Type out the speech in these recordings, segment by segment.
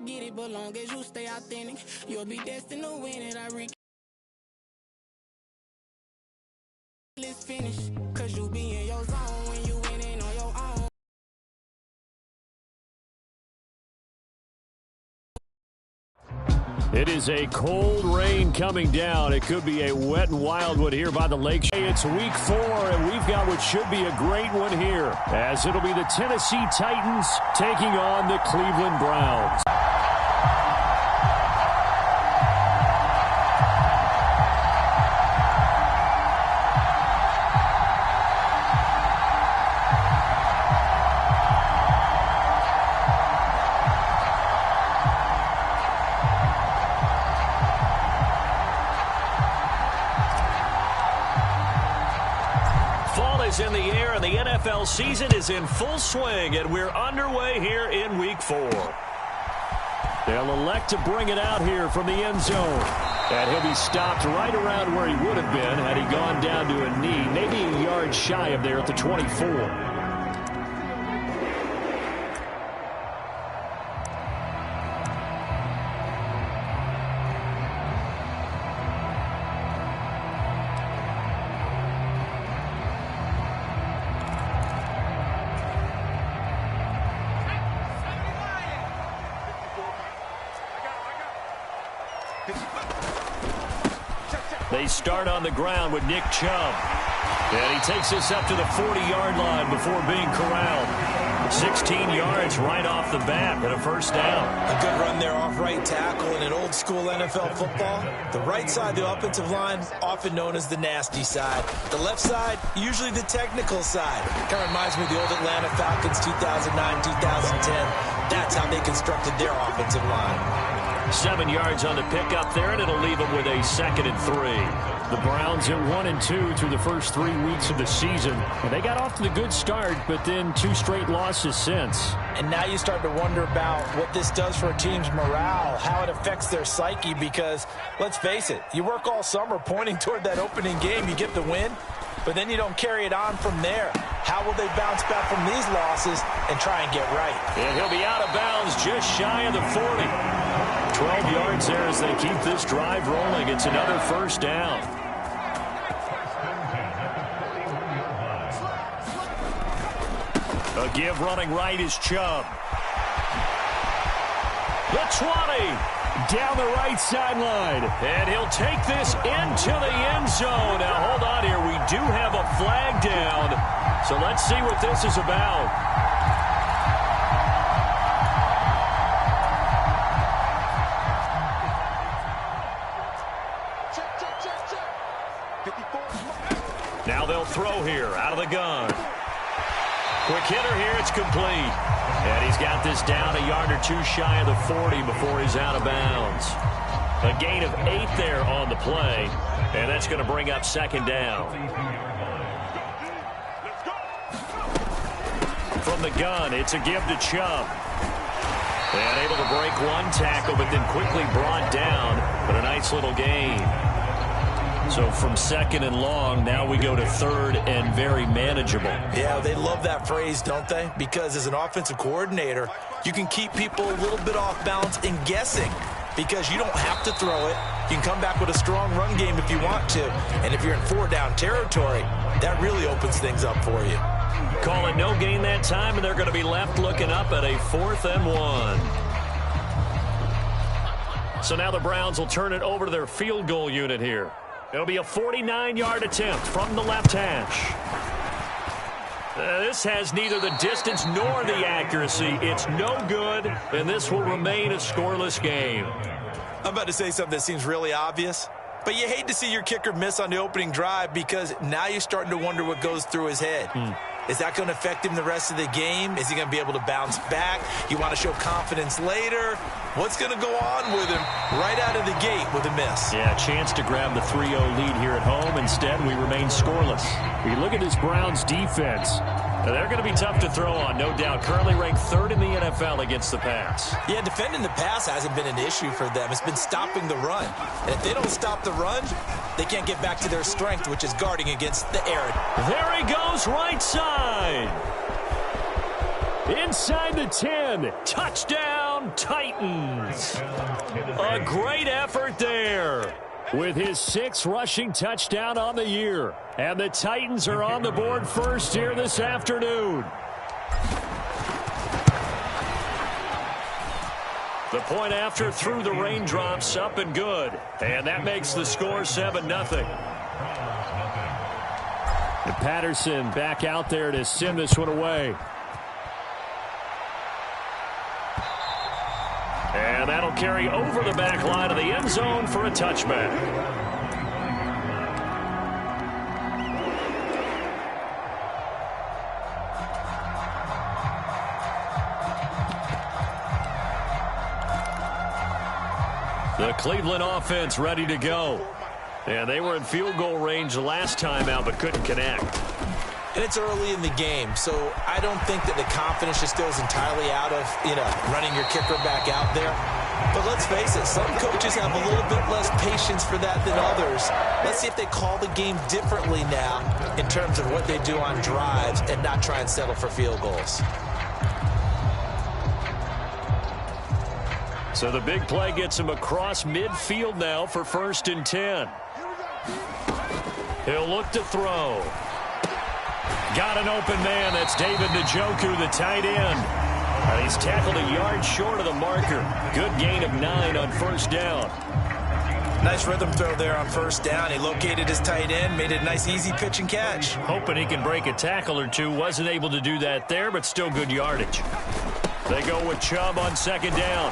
get it, but long as you stay authentic, you'll be destined to win it. Let's finish, cause you be in your zone when you winning on your own. It is a cold rain coming down. It could be a wet and wild one here by the lake. It's week 4, and we've got what should be a great one here, as it'll be the Tennessee Titans taking on the Cleveland Browns. In the air, and the NFL season is in full swing, and we're underway here in week 4. They'll elect to bring it out here from the end zone, and he'll be stopped right around where he would have been had he gone down to a knee, maybe a yard shy of there at the 24. They start on the ground with Nick Chubb. And he takes this up to the 40-yard line before being corralled. 16 yards right off the bat and a first down. A good run there off right tackle in an old-school NFL football. The right side, the offensive line, often known as the nasty side. The left side, usually the technical side. Kind of reminds me of the old Atlanta Falcons 2009, 2010. That's how they constructed their offensive line. 7 yards on the pickup there, and it'll leave them with a 2nd and 3. The Browns at 1-2 through the first 3 weeks of the season. And they got off to the good start, but then 2 straight losses since. And now you start to wonder about what this does for a team's morale, how it affects their psyche, because, let's face it, you work all summer pointing toward that opening game, you get the win, but then you don't carry it on from there. How will they bounce back from these losses and try and get right? And he'll be out of bounds just shy of the 40. 12 yards there as they keep this drive rolling. It's another first down. A give running right is Chubb. The 20. Down the right sideline. And he'll take this into the end zone. Now, hold on here. We do have a flag down. So let's see what this is about. Now they'll throw here out of the gun. Quick hitter here. It's complete. And he's got this down a yard or 2 shy of the 40 before he's out of bounds. A gain of 8 there on the play. And that's going to bring up 2nd down. From the gun, it's a give to Chubb. And able to break 1 tackle, but then quickly brought down. But a nice little gain. So from 2nd and long, now we go to 3rd and very manageable. Yeah, they love that phrase, don't they? Because as an offensive coordinator, you can keep people a little bit off balance and guessing because you don't have to throw it. You can come back with a strong run game if you want to. And if you're in 4-down territory, that really opens things up for you. Call it no gain that time, and they're going to be left looking up at a 4th and 1. So now the Browns will turn it over to their field goal unit here. It'll be a 49-yard attempt from the left hash. This has neither the distance nor the accuracy. It's no good, and this will remain a scoreless game. I'm about to say something that seems really obvious, but you hate to see your kicker miss on the opening drive because now you're starting to wonder what goes through his head. Is that going to affect him the rest of the game? Is he going to be able to bounce back? You want to show confidence later? What's going to go on with him right out of the gate with a miss? Yeah, a chance to grab the 3-0 lead here at home. Instead, we remain scoreless. We look at this Browns defense. They're going to be tough to throw on, no doubt. Currently ranked 3rd in the NFL against the pass. Yeah, defending the pass hasn't been an issue for them. It's been stopping the run. And if they don't stop the run, they can't get back to their strength, which is guarding against the air. There he goes, right side. Inside the 10. Touchdown, Touchdown, Titans. A great effort there. With his 6th rushing touchdown on the year. And the Titans are on the board first here this afternoon. The point after through the raindrops, up and good. And that makes the score 7-0. And Patterson back out there to send this one away. And that'll carry over the back line of the end zone for a touchback. The Cleveland offense ready to go. And they were in field goal range last time out but couldn't connect. And it's early in the game, so I don't think that the confidence just goes entirely out of, running your kicker back out there. But let's face it, some coaches have a little bit less patience for that than others. Let's see if they call the game differently now in terms of what they do on drives and not try and settle for field goals. So the big play gets him across midfield now for 1st and 10. He'll look to throw. Got an open man. That's David Njoku, the tight end. He's tackled a yard short of the marker. Good gain of 9 on 1st down. Nice rhythm throw there on 1st down. He located his tight end, made it a nice easy pitch and catch. Hoping he can break a tackle or two. Wasn't able to do that there, but still good yardage. They go with Chubb on 2nd down.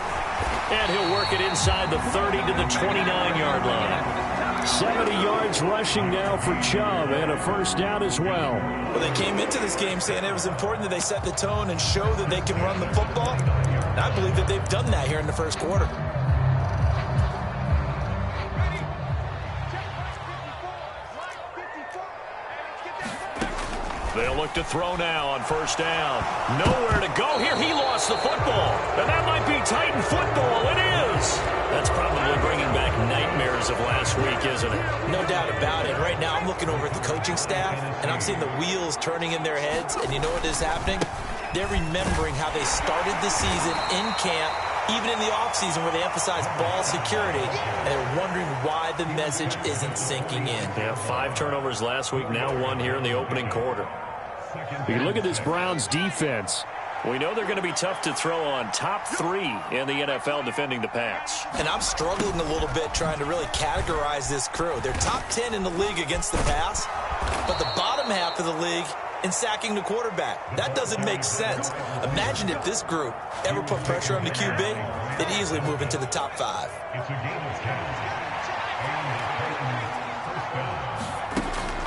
And he'll work it inside the 30 to the 29-yard line. 70 yards rushing now for Chubb and a 1st down as well. Well, they came into this game saying it was important that they set the tone and show that they can run the football. And I believe that they've done that here in the 1st quarter. They'll look to throw now on 1st down. Nowhere to go here. He lost the football. And that might be Titan football. It is. That's probably bringing back nightmares of last week, isn't it? No doubt about it. Right now I'm looking over at the coaching staff, and I'm seeing the wheels turning in their heads. And you know what is happening? They're remembering how they started the season in camp, even in the offseason where they emphasized ball security, and they're wondering why the message isn't sinking in. Yeah, 5 turnovers last week, now 1 here in the opening quarter. You look at this Browns defense. We know they're going to be tough to throw on. Top 3 in the NFL defending the pass. And I'm struggling a little bit trying to really categorize this crew. They're top 10 in the league against the pass, but the bottom half of the league in sacking the quarterback. That doesn't make sense. Imagine if this group ever put pressure on the QB, they'd easily move into the top 5.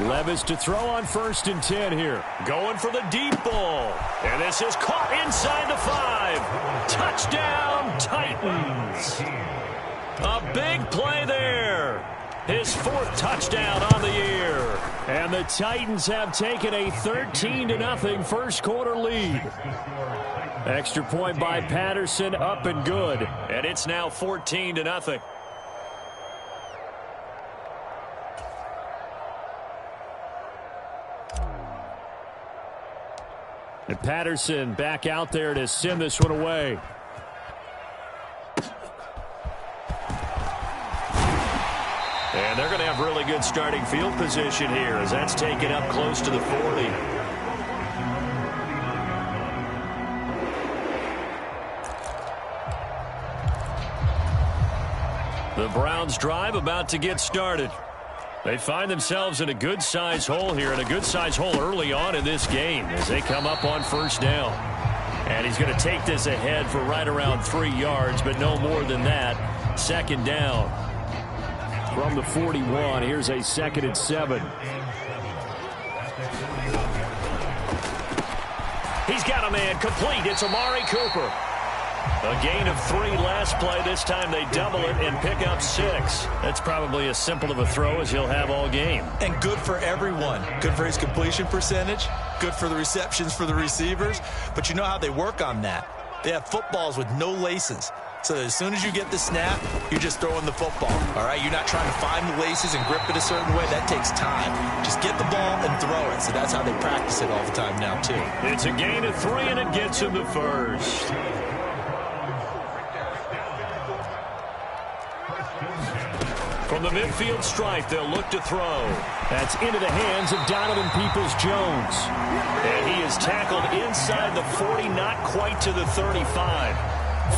Levis to throw on 1st and 10 here. Going for the deep ball. And this is caught inside the 5. Touchdown, Titans. A big play there. His 4th touchdown on the year. And the Titans have taken a 13-0 1st quarter lead. Extra point by Patterson, up and good. And it's now 14-0. And Patterson back out there to send this one away. And they're going to have really good starting field position here as that's taken up close to the 40. The Browns drive about to get started. They find themselves in a good-sized hole here, and a good-sized hole early on in this game as they come up on 1st down. And he's going to take this ahead for right around 3 yards, but no more than that. 2nd down. From the 41, here's a 2nd and 7. He's got a man complete. It's Amari Cooper. A gain of 3 last play. This time they double it and pick up 6. That's probably as simple of a throw as he'll have all game. And good for everyone. Good for his completion percentage. Good for the receptions for the receivers. But you know how they work on that. They have footballs with no laces. So as soon as you get the snap, you're just throwing the football. All right, you're not trying to find the laces and grip it a certain way. That takes time. Just get the ball and throw it. So that's how they practice it all the time now, too. It's a gain of 3, and it gets him the 1st. From the midfield stripe, they'll look to throw. That's into the hands of Donovan Peoples-Jones. And he is tackled inside the 40, not quite to the 35.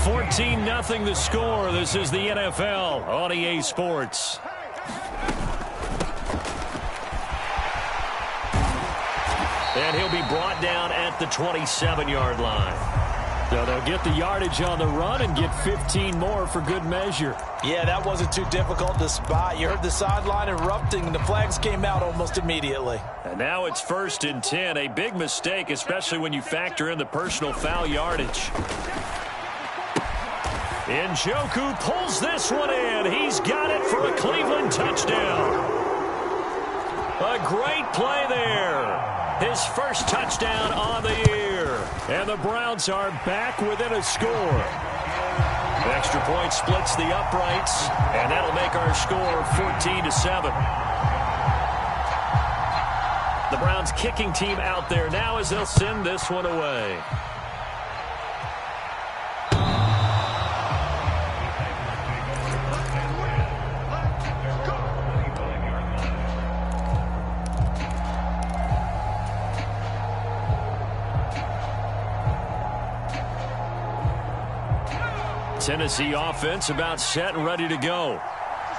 14-0 the score. This is the NFL on EA Sports. And he'll be brought down at the 27-yard line. So they'll get the yardage on the run and get 15 more for good measure. Yeah, that wasn't too difficult to spot. You heard the sideline erupting, and the flags came out almost immediately. And now it's 1st and 10. A big mistake, especially when you factor in the personal foul yardage. Njoku pulls this one in. He's got it for a Cleveland touchdown. A great play there. His first touchdown on the year. And the Browns are back within a score. Extra point splits the uprights, and that'll make our score 14-7. The Browns kicking team out there now as they'll send this one away. Tennessee offense about set and ready to go.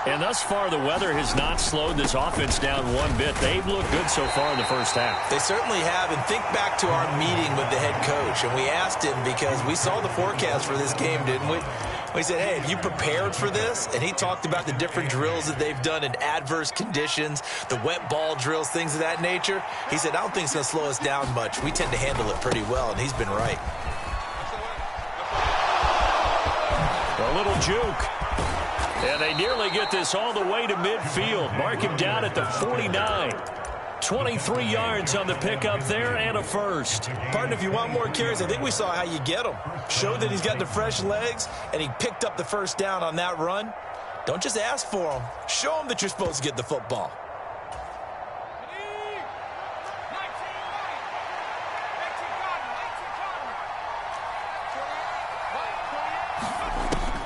And thus far, the weather has not slowed this offense down one bit. They've looked good so far in the first half. They certainly have. And think back to our meeting with the head coach. And we asked him because we saw the forecast for this game, didn't we? We said, hey, have you prepared for this? And he talked about the different drills that they've done in adverse conditions, the wet ball drills, things of that nature. He said, I don't think it's going to slow us down much. We tend to handle it pretty well, and he's been right. A little juke. And they nearly get this all the way to midfield. Mark him down at the 49. 23 yards on the pickup there and a first. Partner, if you want more carries, I think we saw how you get him. Showed that he's got the fresh legs, and he picked up the first down on that run. Don't just ask for him. Show him that you're supposed to get the football.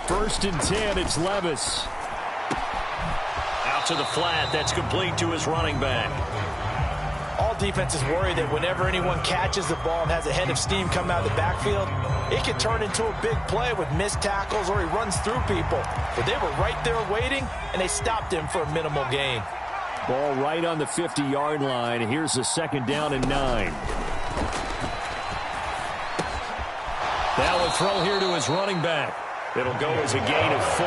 First and 10, it's Levis. Out to the flat, that's complete to his running back. All defenses worry that whenever anyone catches the ball and has a head of steam come out of the backfield, it could turn into a big play with missed tackles or he runs through people. But they were right there waiting, and they stopped him for a minimal gain. Ball right on the 50-yard line. Here's a 2nd down and 9. Now a throw here to his running back. It'll go as a gain of 4,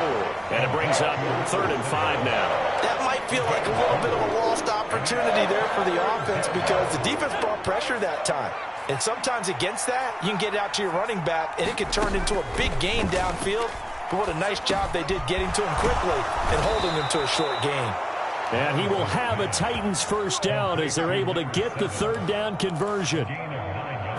and it brings up 3rd and 5 now. That might feel like a little bit of a lost opportunity there for the offense because the defense brought pressure that time. And sometimes against that, you can get out to your running back, and it can turn into a big gain downfield. But what a nice job they did getting to him quickly and holding him to a short gain. And he will have a Titans first down as they're able to get the 3rd down conversion.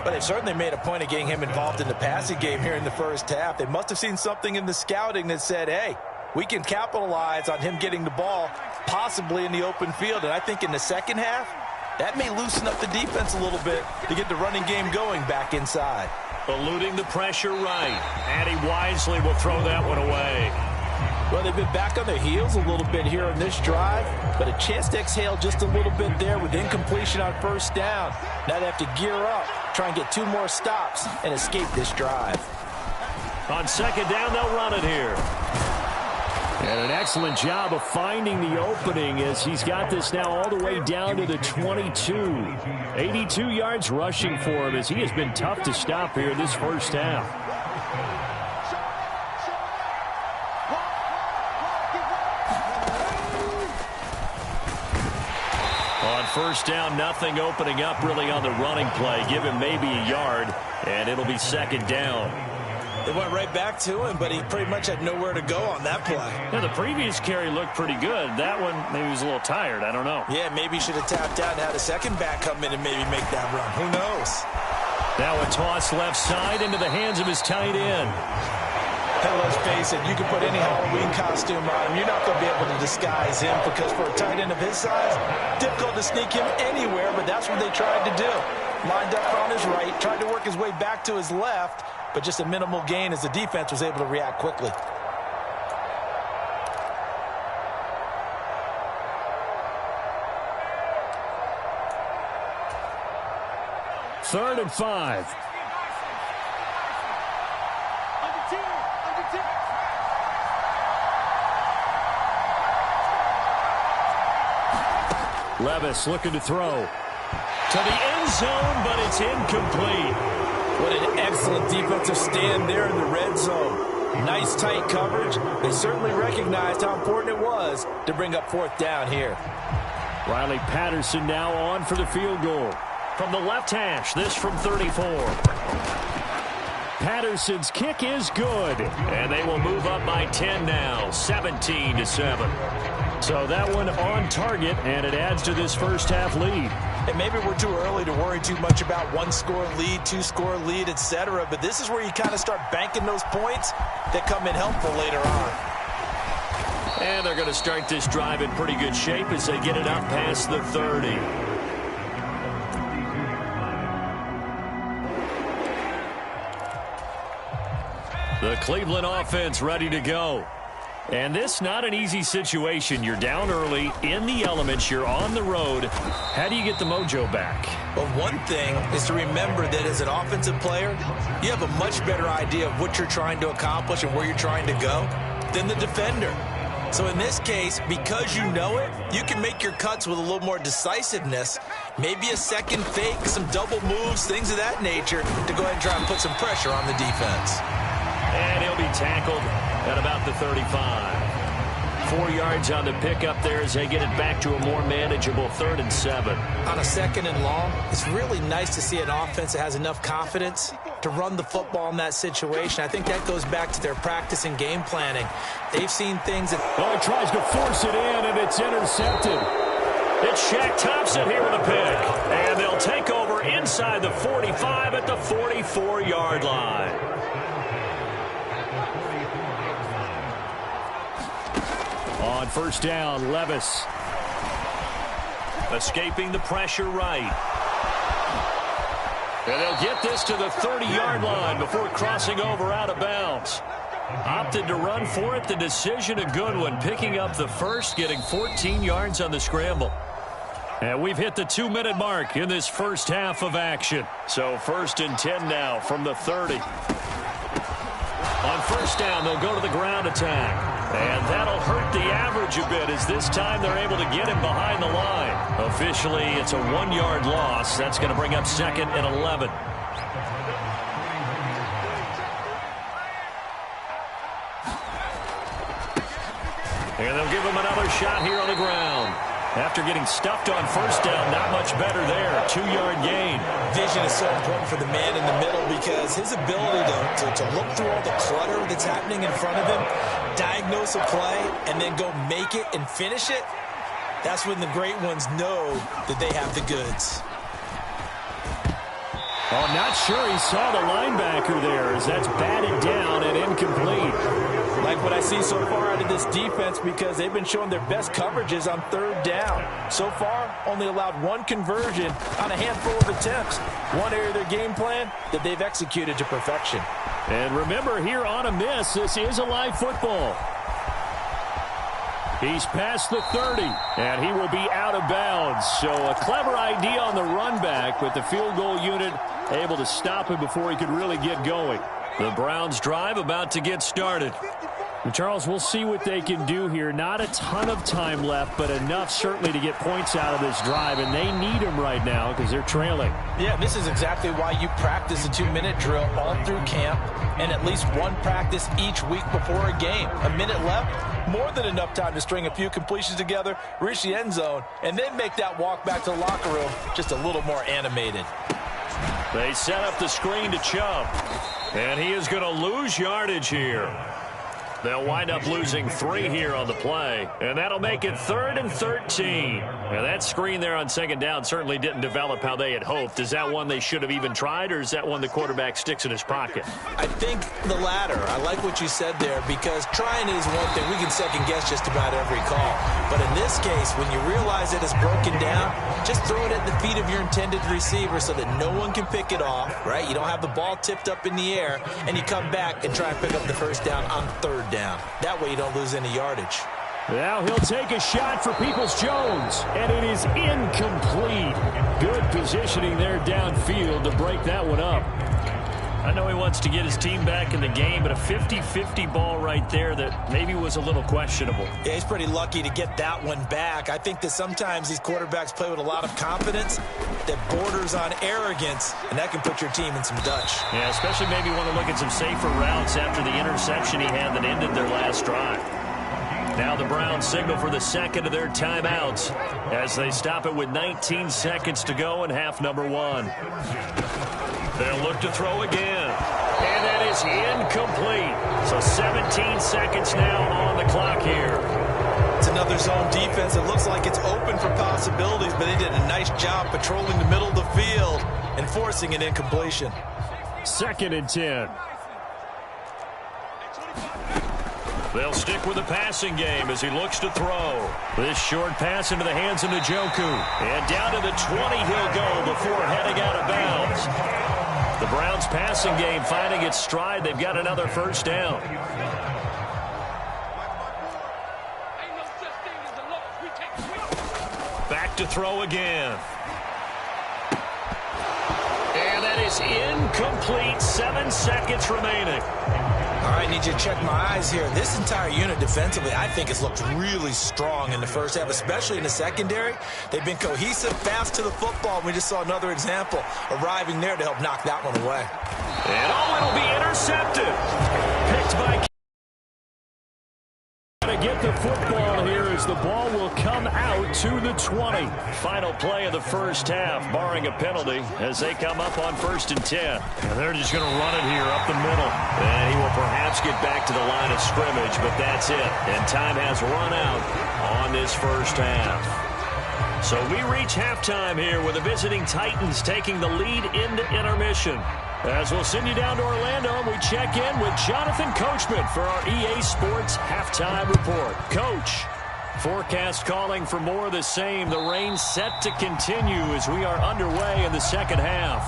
But they've certainly made a point of getting him involved in the passing game here in the first half. They must have seen something in the scouting that said, hey, we can capitalize on him getting the ball possibly in the open field. And I think in the second half, that may loosen up the defense a little bit to get the running game going back inside. Eluding the pressure right. And he wisely will throw that one away. Well, they've been back on their heels a little bit here on this drive, but a chance to exhale just a little bit there with incompletion on first down. Now they have to gear up, try and get 2 more stops, and escape this drive. On 2nd down, they'll run it here. And an excellent job of finding the opening as he's got this now all the way down to the 22. 82 yards rushing for him as he has been tough to stop here this first half. On first down, nothing opening up really on the running play. Give him maybe a yard, and it'll be 2nd down. They went right back to him, but he pretty much had nowhere to go on that play. Yeah, the previous carry looked pretty good. That one, maybe he was a little tired. I don't know. Yeah, maybe he should have tapped out and had a second back come in and maybe make that run. Who knows? Now a toss left side into the hands of his tight end. Hey, let's face it, you can put any Halloween costume on him. You're not going to be able to disguise him because for a tight end of his size, difficult to sneak him anywhere, but that's what they tried to do. Lined up on his right, tried to work his way back to his left, but just a minimal gain as the defense was able to react quickly. 3rd and 5. Levis looking to throw to the end zone, but it's incomplete. What an excellent defensive stand there in the red zone. Nice tight coverage. They certainly recognized how important it was to bring up 4th down here. Riley Patterson now on for the field goal. From the left hash, this from 34. Patterson's kick is good. And they will move up by 10 now, 17-7. So that one on target, and it adds to this first half lead. And maybe we're too early to worry too much about 1-score lead, 2-score lead, etc. But this is where you kind of start banking those points that come in helpful later on. And they're going to start this drive in pretty good shape as they get it up past the 30. The Cleveland offense ready to go. And this not an easy situation. You're down early, in the elements, you're on the road. How do you get the mojo back? Well, one thing is to remember that as an offensive player, you have a much better idea of what you're trying to accomplish and where you're trying to go than the defender. So in this case, because you know it, you can make your cuts with a little more decisiveness. Maybe a second fake, some double moves, things of that nature to go ahead and try and put some pressure on the defense. And he'll be tackled at about the 35. 4 yards on the pickup there as they get it back to a more manageable 3rd and 7. On a 2nd and long, it's really nice to see an offense that has enough confidence to run the football in that situation. I think that goes back to their practice and game planning. They've seen things that... Oh, he tries to force it in, and it's intercepted. It's Shaq Thompson here with a pick. And they'll take over inside the 45 at the 44-yard line. On 1st down, Levis. Escaping the pressure right. And they'll get this to the 30-yard line before crossing over out of bounds. Opted to run for it. The decision a good one. Picking up the first, getting 14 yards on the scramble. And we've hit the 2-minute mark in this first half of action. So 1st and 10 now from the 30. On 1st down, they'll go to the ground attack. And that'll hurt the average a bit as this time they're able to get him behind the line. Officially, it's a 1-yard loss. That's going to bring up 2nd and 11. And they'll give him another shot here on the ground. After getting stuffed on 1st down, not much better there. 2-yard gain. Vision is so important for the man in the middle because his ability to look through all the clutter that's happening in front of him, diagnose a play, and then go make it and finish it, that's when the great ones know that they have the goods. Oh, I'm not sure he saw the linebacker there as that's batted down and incomplete. Like what I see so far out of this defense because they've been showing their best coverages on 3rd down. So far, only allowed 1 conversion on a handful of attempts. One area of their game plan that they've executed to perfection. And remember, here on a miss, this is a live football. He's past the 30, and he will be out of bounds. So a clever idea on the run back, but the field goal unit able to stop him before he could really get going. The Browns drive about to get started. And Charles, we'll see what they can do here. Not a ton of time left, but enough certainly to get points out of this drive, and they need them right now because they're trailing. Yeah, this is exactly why you practice a 2-minute drill all through camp and at least one practice each week before a game. A minute left, more than enough time to string a few completions together, reach the end zone, and then make that walk back to the locker room just a little more animated. They set up the screen to Chubb, and he is going to lose yardage here. They'll wind up losing 3 here on the play, and that'll make it 3rd and 13. Now, that screen there on 2nd down certainly didn't develop how they had hoped. Is that one they should have even tried, or is that one the quarterback sticks in his pocket? I think the latter. I like what you said there because trying is one thing. We can second-guess just about every call. But in this case, when you realize it is broken down, just throw it at the feet of your intended receiver so that no one can pick it off, right? You don't have the ball tipped up in the air, and you come back and try and pick up the 1st down on 3rd down. That way you don't lose any yardage. Now he'll take a shot for Peoples-Jones, and it is incomplete. Good positioning there downfield to break that one up. I know he wants to get his team back in the game, but a 50-50 ball right there that maybe was a little questionable. Yeah, he's pretty lucky to get that one back. I think that sometimes these quarterbacks play with a lot of confidence that borders on arrogance, and that can put your team in some Dutch. Yeah, especially maybe want to look at some safer routes after the interception he had that ended their last drive. Now the Browns signal for the second of their timeouts as they stop it with 19 seconds to go in half number 1. They'll look to throw again. And that is incomplete. So 17 seconds now on the clock here. It's another zone defense. It looks like it's open for possibilities, but they did a nice job patrolling the middle of the field and forcing an incompletion. 2nd and 10. They'll stick with the passing game as he looks to throw. This short pass into the hands of Njoku. And down to the 20 he'll go before heading out of bounds. The Browns passing game finding its stride. They've got another first down. Back to throw again. And that is incomplete. 7 seconds remaining. All right, need you to check my eyes here. This entire unit defensively, I think, has looked really strong in the first half, especially in the secondary. They've been cohesive, fast to the football. We just saw another example arriving there to help knock that one away. And it'll be intercepted. Picked by... To get the football here as the ball will come out to the 20. Final play of the first half, barring a penalty, as they come up on 1st and 10. And they're just going to run it here up the middle. And he will perhaps get back to the line of scrimmage, but that's it. And time has run out on this first half. So we reach halftime here with the visiting Titans taking the lead into intermission. As we'll send you down to Orlando, and we check in with Jonathan Coachman for our EA Sports Halftime Report. Coach, forecast calling for more of the same. The rain set to continue as we are underway in the second half.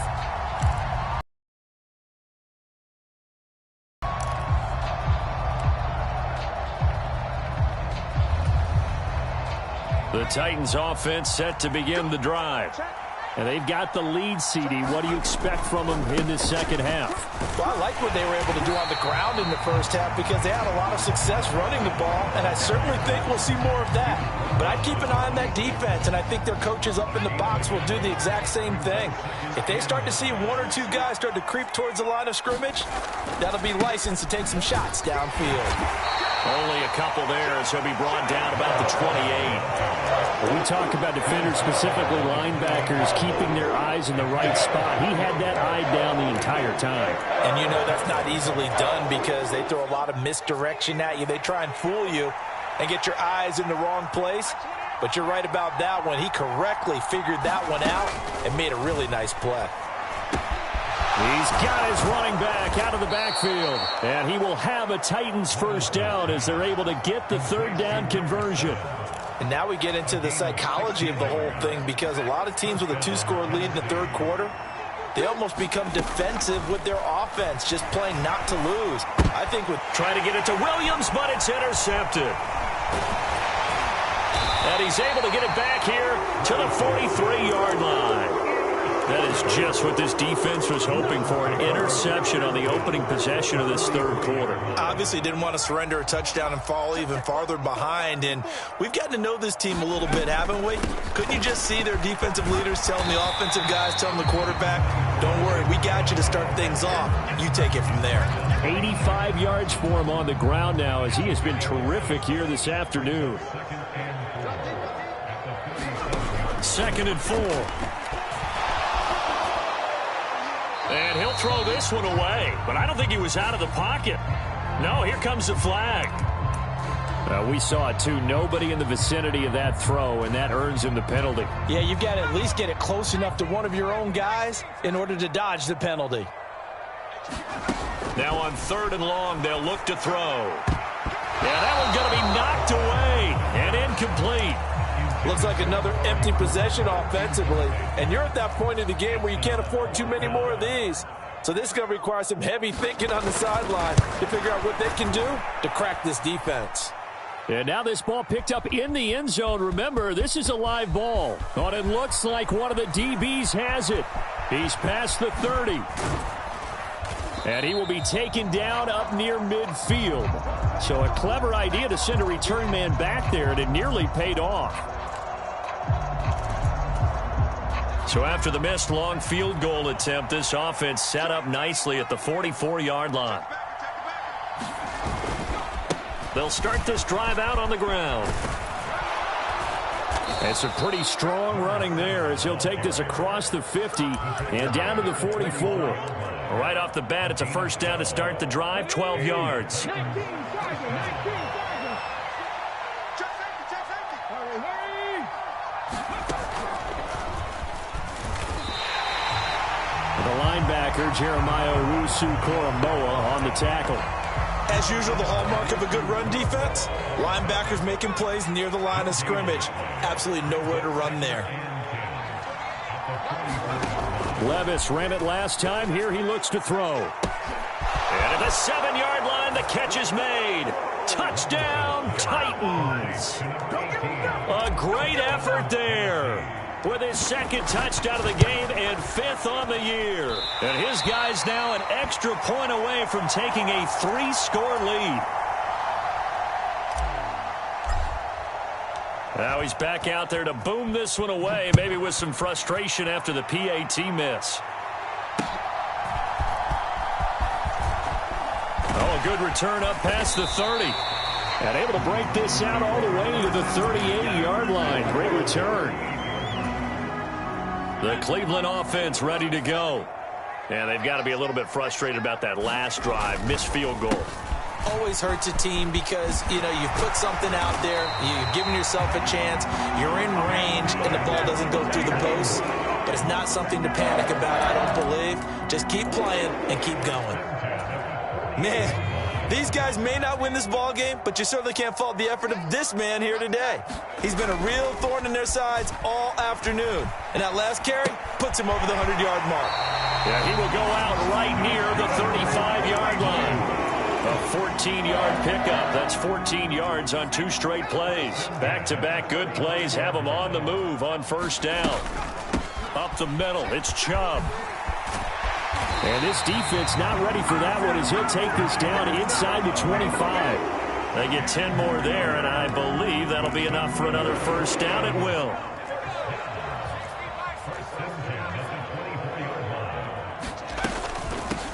The Titans offense set to begin the drive. And they've got the lead, CD. What do you expect from them in the second half? Well, I like what they were able to do on the ground in the first half because they had a lot of success running the ball, and I certainly think we'll see more of that. But I'd keep an eye on that defense, and I think their coaches up in the box will do the exact same thing. If they start to see 1 or 2 guys start to creep towards the line of scrimmage, that'll be licensed to take some shots downfield. Only a couple there as he'll be brought down about the 28. When we talk about defenders, specifically linebackers, keeping their eyes in the right spot. He had that eye down the entire time. And you know that's not easily done because they throw a lot of misdirection at you. They try and fool you and get your eyes in the wrong place. But you're right about that one. He correctly figured that one out and made a really nice play. He's got his running back out of the backfield. And he will have a Titans first down as they're able to get the 3rd down conversion. And now we get into the psychology of the whole thing because a lot of teams with a 2-score lead in the 3rd quarter, they almost become defensive with their offense, just playing not to lose. I think with trying to get it to Williams, but it's intercepted. And he's able to get it back here to the 43-yard line. That is just what this defense was hoping for, an interception on the opening possession of this 3rd quarter. Obviously didn't want to surrender a touchdown and fall even farther behind, and we've gotten to know this team a little bit, haven't we? Couldn't you just see their defensive leaders telling the offensive guys, telling the quarterback, don't worry, we got you to start things off. You take it from there. 85 yards for him on the ground now as he has been terrific here this afternoon. 2nd and 4. And he'll throw this one away, but I don't think he was out of the pocket. No, here comes the flag. We saw it, too. Nobody in the vicinity of that throw, and that earns him the penalty. Yeah, you've got to at least get it close enough to one of your own guys in order to dodge the penalty. Now on 3rd and long, they'll look to throw. Yeah, that one's going to be knocked away and incomplete. Looks like another empty possession offensively. And you're at that point in the game where you can't afford too many more of these. So this is going to require some heavy thinking on the sideline to figure out what they can do to crack this defense. And now this ball picked up in the end zone. Remember, this is a live ball. But it looks like one of the DBs has it. He's past the 30. And he will be taken down up near midfield. So a clever idea to send a return man back there, and it nearly paid off. So after the missed long field goal attempt, this offense set up nicely at the 44-yard line. They'll start this drive out on the ground. And some pretty strong running there as he'll take this across the 50 and down to the 44. Right off the bat, it's a first down to start the drive, 12 yards. The linebacker, Jeremiah Owusu-Koramoah, on the tackle. As usual, the hallmark of a good run defense, linebackers making plays near the line of scrimmage. Absolutely nowhere to run there. Levis ran it last time. Here he looks to throw. And at the 7-yard line, the catch is made. Touchdown, Titans. A great effort there. With his second touchdown of the game and 5th on the year. And his guy's now an extra point away from taking a 3-score lead. Now he's back out there to boom this one away, maybe with some frustration after the PAT miss. Oh, a good return up past the 30. And able to break this out all the way to the 38-yard line. Great return. The Cleveland offense ready to go. And they've got to be a little bit frustrated about that last drive, missed field goal. Always hurts a team because, you put something out there, you're giving yourself a chance, you're in range, and the ball doesn't go through the post. But it's not something to panic about, I don't believe. Just keep playing and keep going. Man, these guys may not win this ball game, but you certainly can't fault the effort of this man here today. He's been a real thorn in their sides all afternoon. And that last carry puts him over the 100-yard mark. Yeah, he will go out right near the 35-yard line. A 14-yard pickup. That's 14 yards on 2 straight plays. Back-to-back good plays have him on the move on first down. Up the middle, it's Chubb. And this defense not ready for that one as he'll take this down inside the 25. They get 10 more there, and I believe that'll be enough for another first down. It will.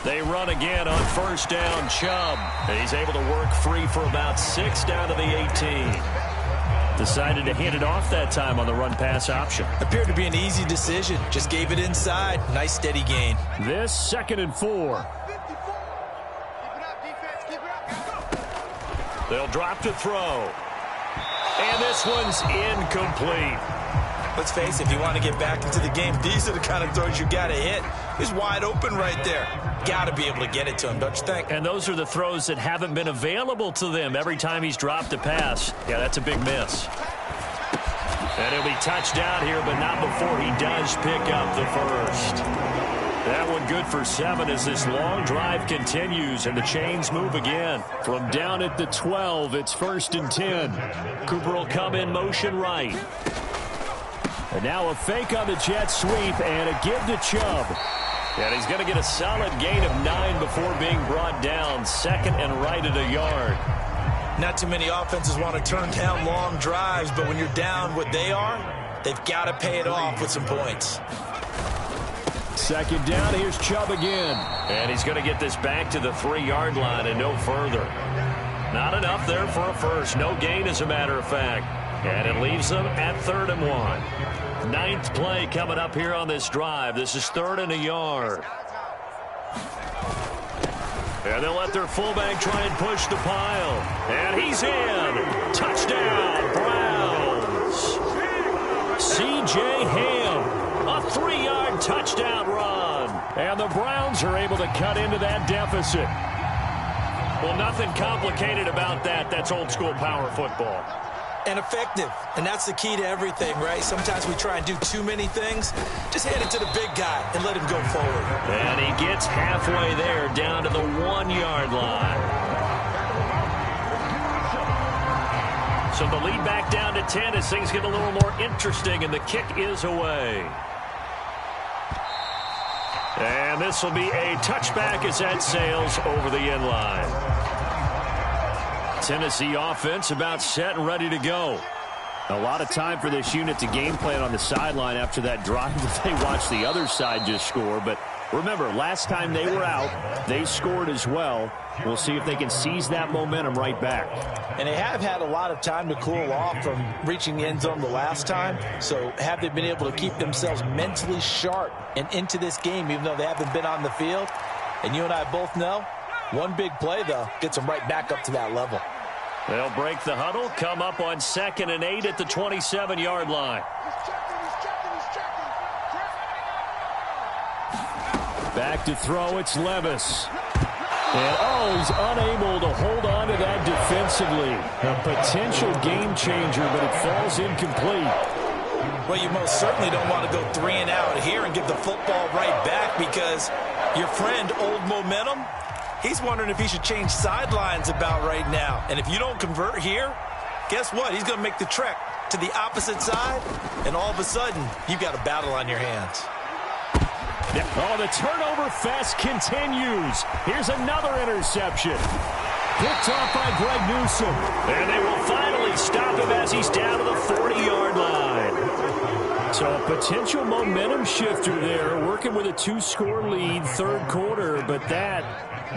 They run again on first down, Chubb. He's able to work free for about 6 down to the 18. Decided to hand it off that time on the run-pass option. Appeared to be an easy decision. Just gave it inside. Nice steady gain. This 2nd and 4. They'll drop to throw. And this one's incomplete. Let's face it, if you want to get back into the game, these are the kind of throws you got to hit. He's wide open right there. Got to be able to get it to him, don't you think? And those are the throws that haven't been available to them every time he's dropped a pass. Yeah, that's a big miss. And he'll be touched down here, but not before he does pick up the first. That one good for 7 as this long drive continues and the chains move again. From down at the 12, it's 1st and 10. Cooper will come in motion right. And now a fake on the jet sweep and a give to Chubb. And he's going to get a solid gain of 9 before being brought down. 2nd and right at a yard. Not too many offenses want to turn down long drives, but when you're down what they are, they've got to pay it off with some points. 2nd down, here's Chubb again. And he's going to get this back to the 3-yard line and no further. Not enough there for a first. No gain, as a matter of fact. And it leaves them at 3rd and 1. 9th play coming up here on this drive. This is 3rd and a yard. And they'll let their fullback try and push the pile. And he's in. Touchdown, Browns. C.J. Ham, a 3-yard touchdown run. And the Browns are able to cut into that deficit. Well, nothing complicated about that. That's old school power football. And effective. And that's the key to everything, right? Sometimes we try and do too many things. Just hand it to the big guy and let him go forward. And he gets halfway there down to the 1-yard line. So the lead back down to 10 as things get a little more interesting, and the kick is away. And this will be a touchback as that sails over the end line. Tennessee offense about set and ready to go. A lot of time for this unit to game plan on the sideline after that drive that they watched the other side just score. But remember, last time they were out, they scored as well. We'll see if they can seize that momentum right back. And they have had a lot of time to cool off from reaching the end zone the last time. So have they been able to keep themselves mentally sharp and into this game even though they haven't been on the field? And you and I both know, one big play, though, gets them right back up to that level. They'll break the huddle, come up on 2nd and 8 at the 27-yard line. Back to throw, it's Levis. And, he's unable to hold on to that defensively. A potential game changer, but it falls incomplete. Well, you most certainly don't want to go 3 and out here and give the football right back because your friend, Old Momentum, he's wondering if he should change sidelines about right now. And if you don't convert here, guess what? He's going to make the trek to the opposite side, and all of a sudden, you've got a battle on your hands. Oh, the turnover fest continues. Here's another interception. Picked off by Greg Newsome. And they will finally stop him as he's down to the 40-yard line. So a potential momentum shifter there, working with a 2-score lead, third quarter, but that,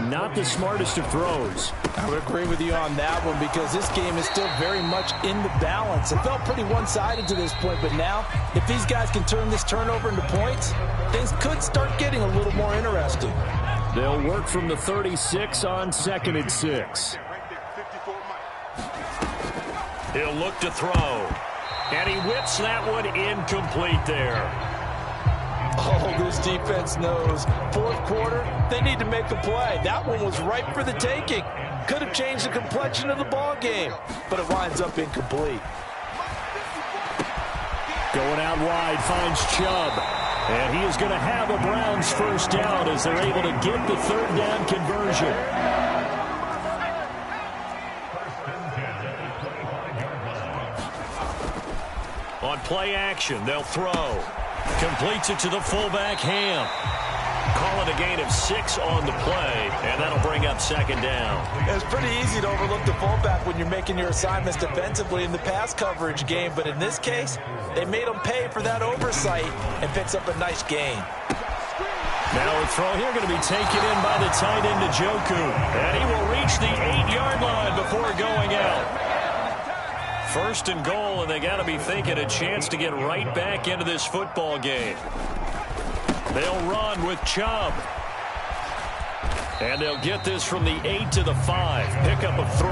not the smartest of throws. I would agree with you on that one because this game is still very much in the balance. It felt pretty one-sided to this point, but now, if these guys can turn this turnover into points, things could start getting a little more interesting. They'll work from the 36 on 2nd and 6. He'll look to throw. And he whips that one incomplete there. Oh, this defense knows. Fourth quarter, they need to make a play. That one was ripe for the taking. Could have changed the complexion of the ball game, but it winds up incomplete. Going out wide, finds Chubb. And he is going to have a Browns first down as they're able to get the third down conversion. On play action, they'll throw. Completes it to the fullback, Ham. Call it a gain of 6 on the play, and that'll bring up 2nd down. It's pretty easy to overlook the fullback when you're making your assignments defensively in the pass coverage game, but in this case, they made him pay for that oversight and picks up a nice gain. Now a throw here going to be taken in by the tight end Njoku, and he will reach the 8-yard line before going out. First and goal, and they got to be thinking a chance to get right back into this football game. They'll run with Chubb. And they'll get this from the 8 to the 5. Pickup of 3.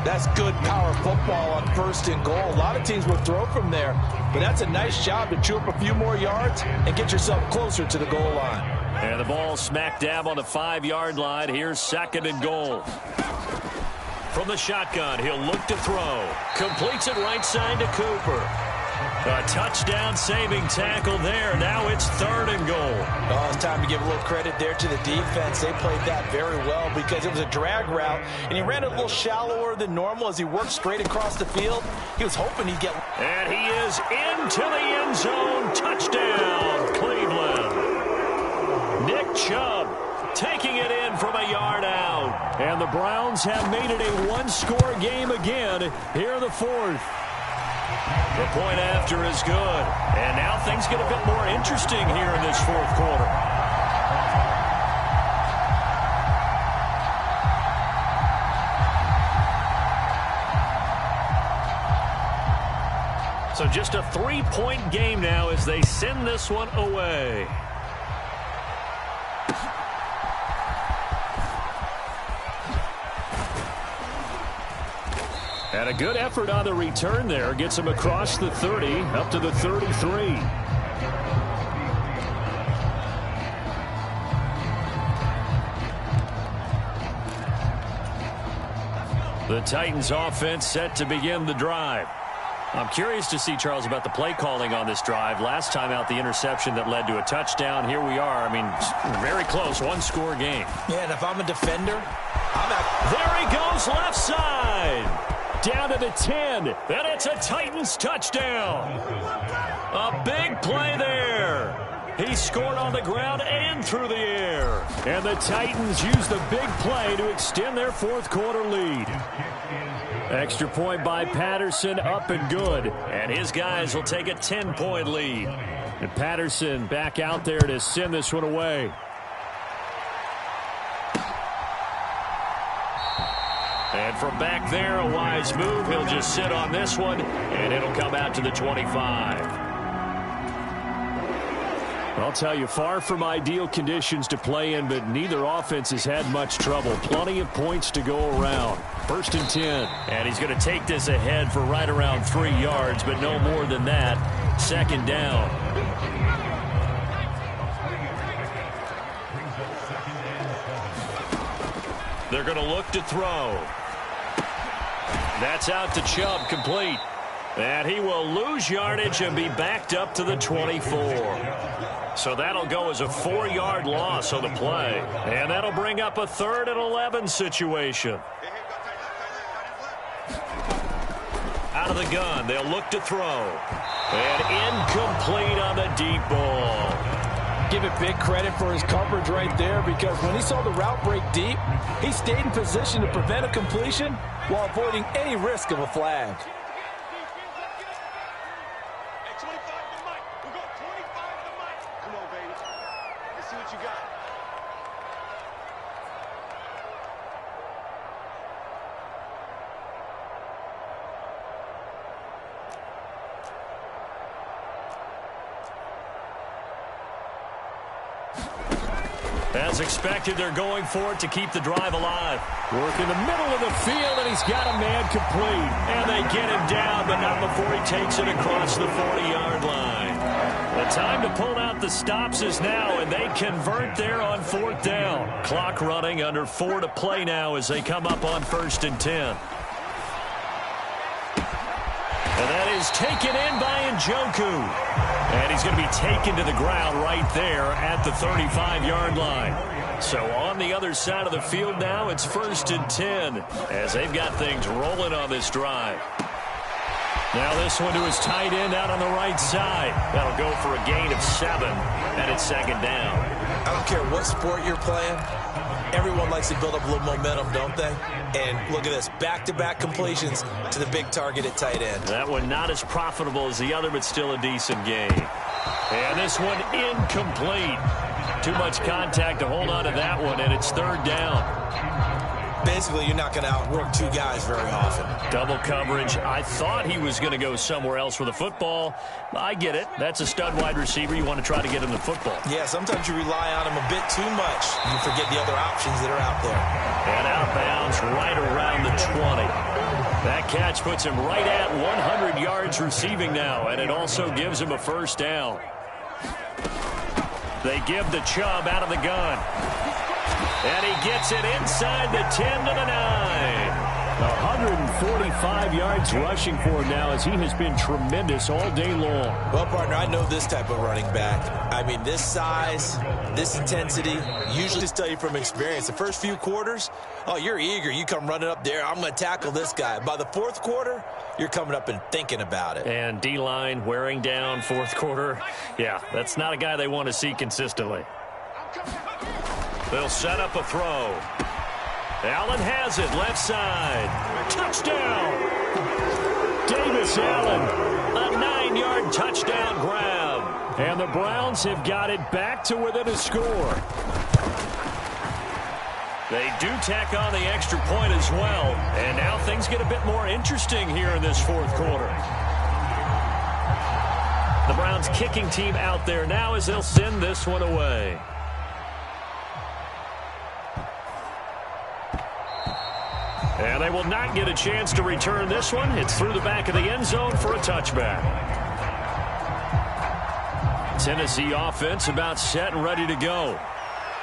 That's good power football on first and goal. A lot of teams will throw from there, but that's a nice job to chew up a few more yards and get yourself closer to the goal line. And the ball smack dab on the 5-yard line. Here's 2nd and goal. From the shotgun, he'll look to throw. Completes it right side to Cooper. A touchdown saving tackle there. Now it's 3rd and goal. Oh, it's time to give a little credit there to the defense. They played that very well because it was a drag route, and he ran it a little shallower than normal as he worked straight across the field. He was hoping he'd get... And he is into the end zone. Touchdown, Cleveland. Nick Chubb taking it in from a yard out. And the Browns have made it a 1-score game again here in the 4th. The point after is good. And now things get a bit more interesting here in this 4th quarter. So just a 3-point game now as they send this one away. And a good effort on the return there. Gets him across the 30, up to the 33. The Titans offense set to begin the drive. I'm curious to see, Charles, about the play calling on this drive. Last time out, the interception that led to a touchdown. Here we are. I mean, very close, 1-score game. Yeah, and if I'm a defender, I'm out. There he goes, left side. down to the 10. And it's a Titans touchdown. A big play there. He scored on the ground and through the air. And the Titans use the big play to extend their fourth quarter lead. Extra point by Patterson, up and good. And his guys will take a 10-point lead. And Patterson back out there to send this one away. And from back there, a wise move. He'll just sit on this one, and it'll come out to the 25. I'll tell you, far from ideal conditions to play in, but neither offense has had much trouble. Plenty of points to go around. 1st and 10. And he's going to take this ahead for right around 3 yards, but no more than that. 2nd down. They're going to look to throw. That's out to Chubb, complete. And he will lose yardage and be backed up to the 24. So that'll go as a 4-yard loss on the play. And that'll bring up a 3rd and 11 situation. Out of the gun, they'll look to throw. And incomplete on the deep ball. Give it big credit for his coverage right there, because when he saw the route break deep, he stayed in position to prevent a completion while avoiding any risk of a flag. As expected, they're going for it to keep the drive alive. Work in the middle of the field, and he's got a man complete. And they get him down, but not before he takes it across the 40-yard line. The time to pull out the stops is now, and they convert there on 4th down. Clock running, under 4 to play now as they come up on 1st and 10. And that is taken in by Njoku. And he's going to be taken to the ground right there at the 35-yard line. So on the other side of the field now, it's 1st and 10 as they've got things rolling on this drive. Now this one to his tight end out on the right side. That'll go for a gain of 7, and it's 2nd down. I don't care what sport you're playing. Everyone likes to build up a little momentum, don't they? And look at this, back-to-back completions to the big target at tight end. That one not as profitable as the other, but still a decent gain. And this one incomplete. Too much contact to hold on to that one, and it's 3rd down. Basically, you're not going to outwork 2 guys very often. Double coverage. I thought he was going to go somewhere else with the football. I get it. That's a stud wide receiver. You want to try to get him the football. Yeah, sometimes you rely on him a bit too much. You forget the other options that are out there. And out of bounds right around the 20. That catch puts him right at 100 yards receiving now, and it also gives him a 1st down. They give the Chubb out of the gun. And he gets it inside the 10 to the 9. 145 yards rushing for him now, as he has been tremendous all day long. Well, partner, I know this type of running back. I mean, this size, this intensity, usually just tell you from experience. The first few quarters, oh, you're eager. You come running up there, I'm going to tackle this guy. By the 4th quarter, you're coming up and thinking about it. And D-line wearing down 4th quarter. Yeah, that's not a guy they want to see consistently. They'll set up a throw. Allen has it, left side. Touchdown! Davis Allen. A 9-yard touchdown grab. And the Browns have got it back to within a score. They do tack on the extra point as well. And now things get a bit more interesting here in this 4th quarter. The Browns kicking team out there now as they'll send this one away. And they will not get a chance to return this one. It's through the back of the end zone for a touchback. Tennessee offense about set and ready to go.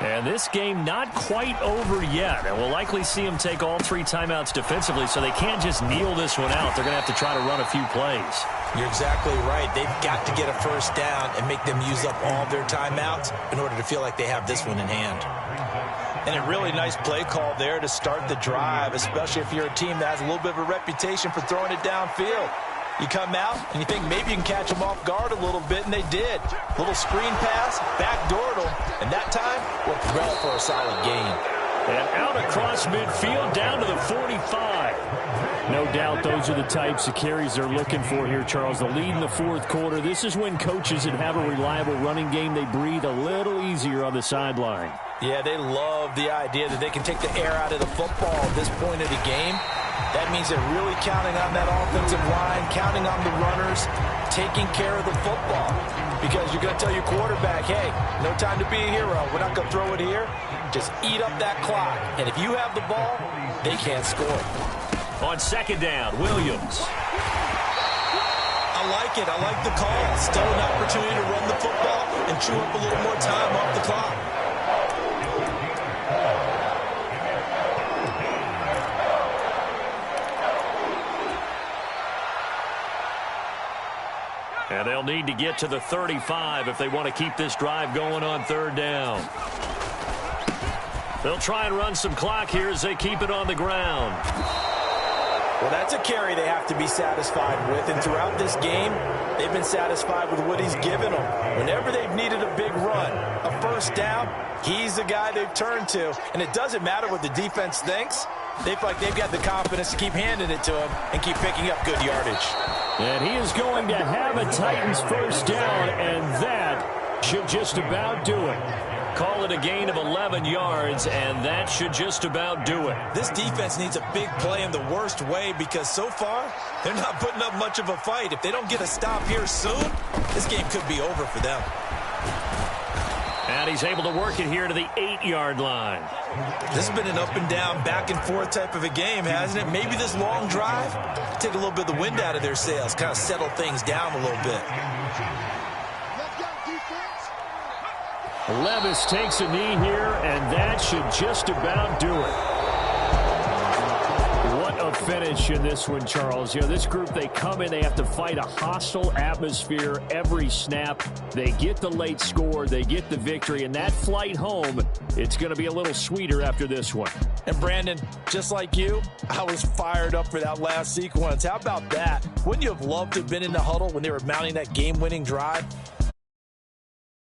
And this game not quite over yet. And we'll likely see them take all 3 timeouts defensively, so they can't just kneel this one out. They're going to have to try to run a few plays. You're exactly right. They've got to get a 1st down and make them use up all their timeouts in order to feel like they have this one in hand. And a really nice play call there to start the drive, especially if you're a team that has a little bit of a reputation for throwing it downfield. You come out and you think maybe you can catch them off guard a little bit, and they did. Little screen pass, backdoored them, and that time worked well for a solid gain. And out across midfield, down to the 45. No doubt those are the types of carries they're looking for here, Charles. The lead in the fourth quarter. This is when coaches that have a reliable running game, they breathe a little easier on the sideline. Yeah, they love the idea that they can take the air out of the football at this point of the game. That means they're really counting on that offensive line, counting on the runners, taking care of the football. Because you're going to tell your quarterback, hey, no time to be a hero. We're not going to throw it here. Just eat up that clock. And if you have the ball, they can't score. On second down, Williams. I like it. I like the call. Still an opportunity to run the football and chew up a little more time off the clock. And they'll need to get to the 35 if they want to keep this drive going on third down. They'll try and run some clock here as they keep it on the ground. Well, that's a carry they have to be satisfied with. And throughout this game, they've been satisfied with what he's given them. Whenever they've needed a big run, a first down, he's the guy they've turned to. And it doesn't matter what the defense thinks. They feel like they've got the confidence to keep handing it to him and keep picking up good yardage. And he is going to have a Titans first down, and that should just about do it. Call it a gain of 11 yards, and that should just about do it. This defense needs a big play in the worst way because so far, they're not putting up much of a fight. If they don't get a stop here soon, this game could be over for them. And he's able to work it here to the 8-yard line. This has been an up and down, back and forth type of a game, hasn't it? Maybe this long drive, take a little bit of the wind out of their sails, kind of settle things down a little bit. Levis takes a knee here, and that should just about do it. What a finish in this one, Charles. You know, this group, they come in, they have to fight a hostile atmosphere every snap. They get the late score, they get the victory, and that flight home, it's going to be a little sweeter after this one. And Brandon, just like you, I was fired up for that last sequence. How about that? Wouldn't you have loved to have been in the huddle when they were mounting that game-winning drive?